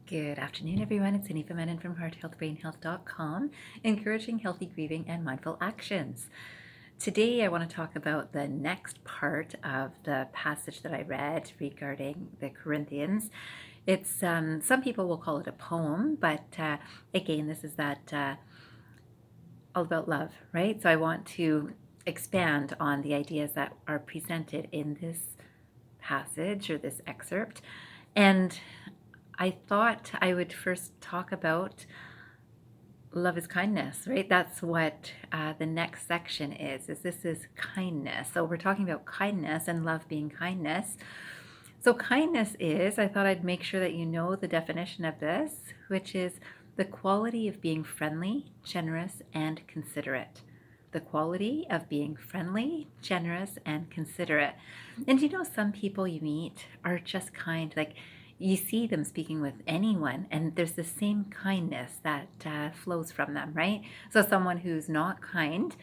Good afternoon, everyone. It's Anifa Menon from hearthealthbrainhealth.com, encouraging healthy grieving and mindful actions. Today, I want to talk about the next part of the passage that I read regarding the Corinthians. It's some people will call it a poem, but again, this is that all about love, right? So I want to expand on the ideas that are presented in this passage or this excerpt. And I thought I would first talk about love is kindness, right? That's what the next section is this is kindness. So we're talking about kindness and love being kindness. So kindness is, I thought I'd make sure that you know the definition of this, which is the quality of being friendly, generous, and considerate. The quality of being friendly, generous, and considerate. And some people you meet are just kind, like you see them speaking with anyone, and there's the same kindness that flows from them, right? So someone who's not kind,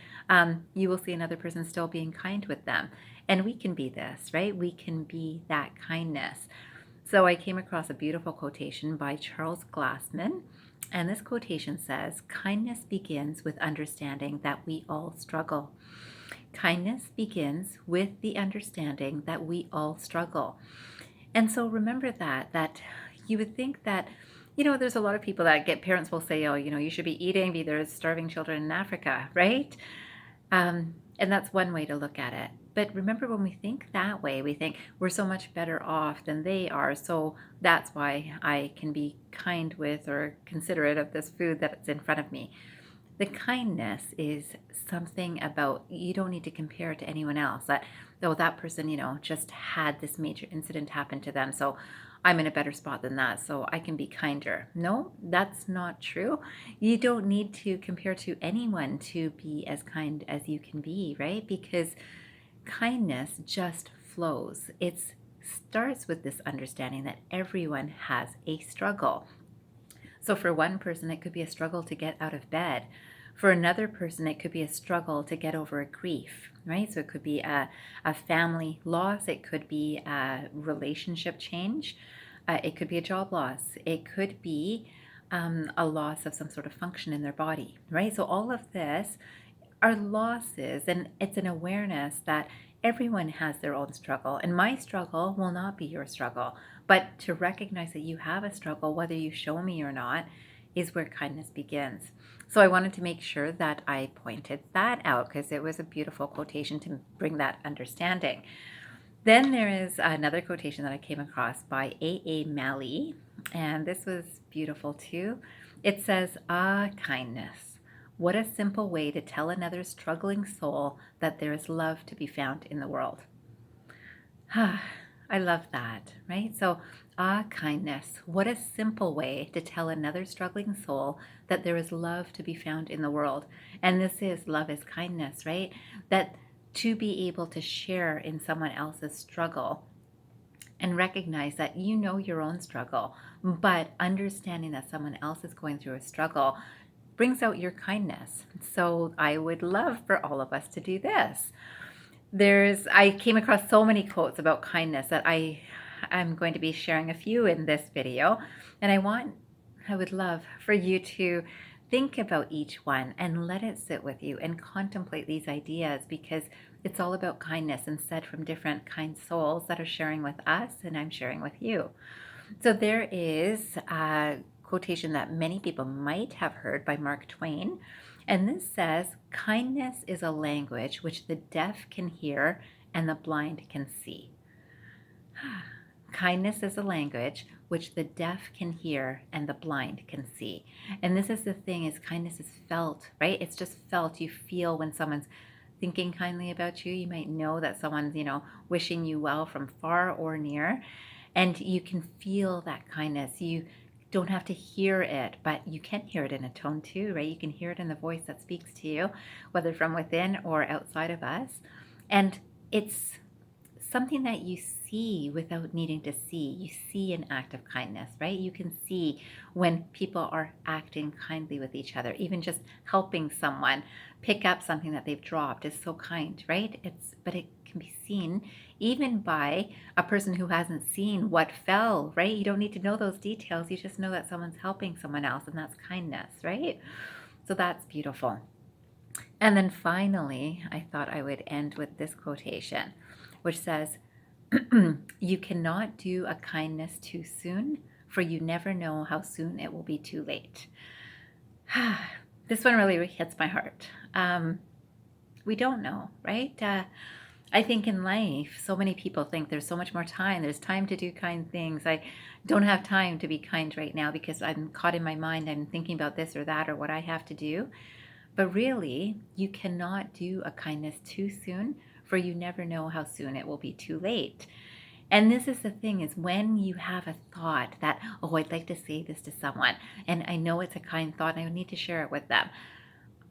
you will see another person still being kind with them. And we can be this, right? We can be that kindness. So I came across a beautiful quotation by Charles Glassman. And this quotation says, kindness begins with understanding that we all struggle. Kindness begins with the understanding that we all struggle. And so remember that you would think that, there's a lot of people that get parents will say, oh, you should be eating, be there's starving children in Africa, right? And that's one way to look at it. But remember, when we think that way, we think we're so much better off than they are. So that's why I can be kind with or considerate of this food that's in front of me. The kindness is something about you don't need to compare it to anyone else. That person, just had this major incident happen to them. So I'm in a better spot than that, so I can be kinder. No, that's not true. You don't need to compare to anyone to be as kind as you can be, right? Because kindness just flows. It starts with this understanding that everyone has a struggle. So for one person, it could be a struggle to get out of bed. For another person, it could be a struggle to get over a grief, right? So it could be a family loss. It could be a relationship change. It could be a job loss. It could be a loss of some sort of function in their body, right? So all of this are losses, and it's an awareness that everyone has their own struggle, and my struggle will not be your struggle. But to recognize that you have a struggle, whether you show me or not, is where kindness begins. So I wanted to make sure that I pointed that out because it was a beautiful quotation to bring that understanding. Then there is another quotation that I came across by A. Malee, and this was beautiful too. It says, kindness. What a simple way to tell another struggling soul that there is love to be found in the world. I love that, right? So, kindness. What a simple way to tell another struggling soul that there is love to be found in the world. And this is love is kindness, right? That to be able to share in someone else's struggle and recognize that you know your own struggle, but understanding that someone else is going through a struggle brings out your kindness. So I would love for all of us to do this. I came across so many quotes about kindness that I'm going to be sharing a few in this video. And I would love for you to think about each one and let it sit with you and contemplate these ideas, because it's all about kindness and said from different kind souls that are sharing with us and I'm sharing with you. So there is a quotation that many people might have heard by Mark Twain. And this says, kindness is a language which the deaf can hear and the blind can see. Kindness is a language which the deaf can hear and the blind can see. And this is the thing, is kindness is felt, right? It's just felt. You feel when someone's thinking kindly about you. You might know that someone's, wishing you well from far or near. And you can feel that kindness. You don't have to hear it, but you can hear it in a tone too, right? You can hear it in the voice that speaks to you, whether from within or outside of us. And it's something that you see without needing to see. You see an act of kindness, right? You can see when people are acting kindly with each other. Even just helping someone pick up something that they've dropped is so kind, right? But it can be seen even by a person who hasn't seen what fell, right? You don't need to know those details. You just know that someone's helping someone else, and that's kindness, right? So that's beautiful. And then finally, I thought I would end with this quotation, which says, you cannot do a kindness too soon, for you never know how soon it will be too late. This one really hits my heart. We don't know, right? I think in life, so many people think there's so much more time. There's time to do kind things. I don't have time to be kind right now because I'm caught in my mind. I'm thinking about this or that or what I have to do. But really, you cannot do a kindness too soon, for you never know how soon it will be too late. And this is the thing, is when you have a thought that, oh, I'd like to say this to someone, and I know it's a kind thought and I need to share it with them,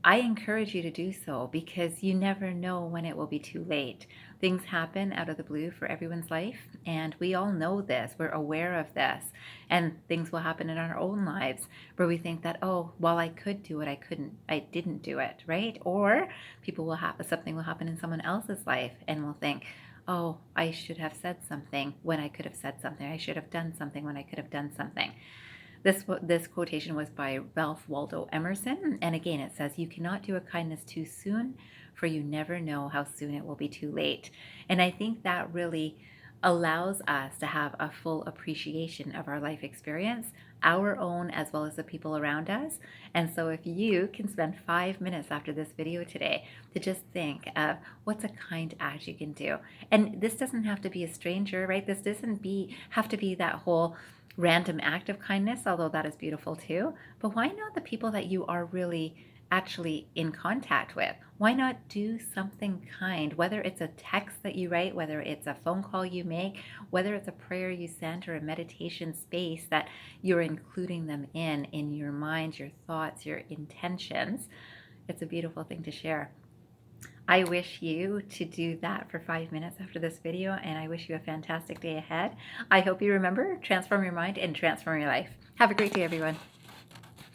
I encourage you to do so, because you never know when it will be too late. Things happen out of the blue for everyone's life, and we all know this. We're aware of this, and things will happen in our own lives where we think that, oh, while I could do it, I didn't do it, right? Or something will happen in someone else's life, and we'll think, oh, I should have said something when I could have said something. I should have done something when I could have done something. This quotation was by Ralph Waldo Emerson, and again it says, you cannot do a kindness too soon, for you never know how soon it will be too late. And I think that really allows us to have a full appreciation of our life experience, our own as well as the people around us. And so if you can spend 5 minutes after this video today to just think of what's a kind act you can do. And this doesn't have to be a stranger, right? This doesn't have to be that whole random act of kindness, although that is beautiful too. But why not the people that you are really actually in contact with? Why not do something kind, whether it's a text that you write, whether it's a phone call you make, whether it's a prayer you send, or a meditation space that you're including them in your mind, your thoughts, your intentions. It's a beautiful thing to share. I wish you to do that for 5 minutes after this video, and I wish you a fantastic day ahead. I hope you remember, transform your mind and transform your life. Have a great day, everyone.